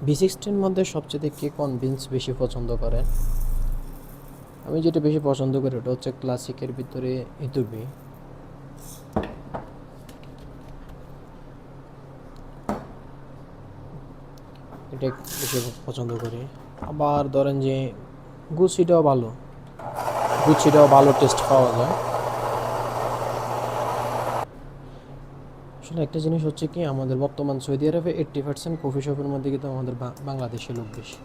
B16 মধ্যে সবচেয়ে কে convince বেশি পছন্দ করেন? আমি যেটা বেশি পছন্দ করি ওটা হচ্ছে ক্লাসিকের ভিতরে ইতুবি। এটা বেশি পছন্দ করি। আবার ধরেন যে গুচিটাও ভালো টেস্ট পাওয়া যায়। আসলে একটা জিনিস হচ্ছে কি, আমাদের বর্তমান সৌদি আরবে 80% কফি শপের মধ্যে কিন্তু আমাদের বাংলাদেশি লোক বেশি।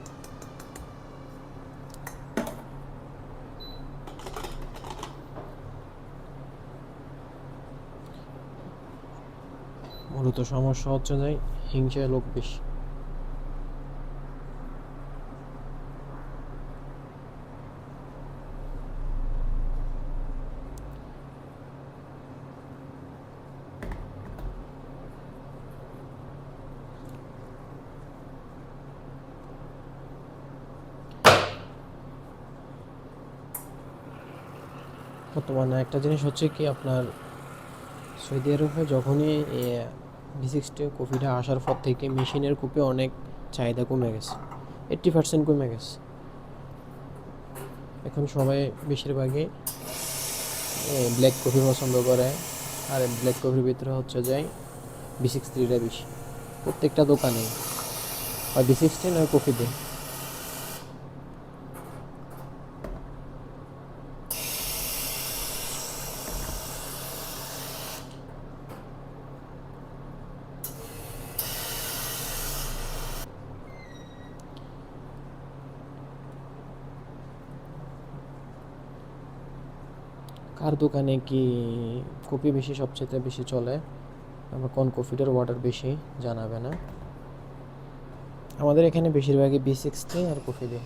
মূলত সমস্যা হচ্ছে যে হিংসায় লোক বেশি। বর্তমানে একটা জিনিস হচ্ছে কি, আপনার সৌদি আরবে যখনই B60 কফিটা আসার পর থেকে মেশিনের কপি অনেক চাহিদা কমে গেছে, 80% কমে গেছে। এখন সবাই বেশিরভাগই ব্ল্যাক কফি পছন্দ করে। আর ব্ল্যাক কফির ভিতরে হচ্ছে যাই B60টা বেশি। প্রত্যেকটা দোকানে হয় B60 নয় কফি দেয়। কার দোকানে কি কফি বেশি সবচেয়ে বেশি চলে, আবার কোন কফিটার অর্ডার বেশি জানাবে না। আমাদের এখানে বেশিরভাগই B60 আর কফি দেয়।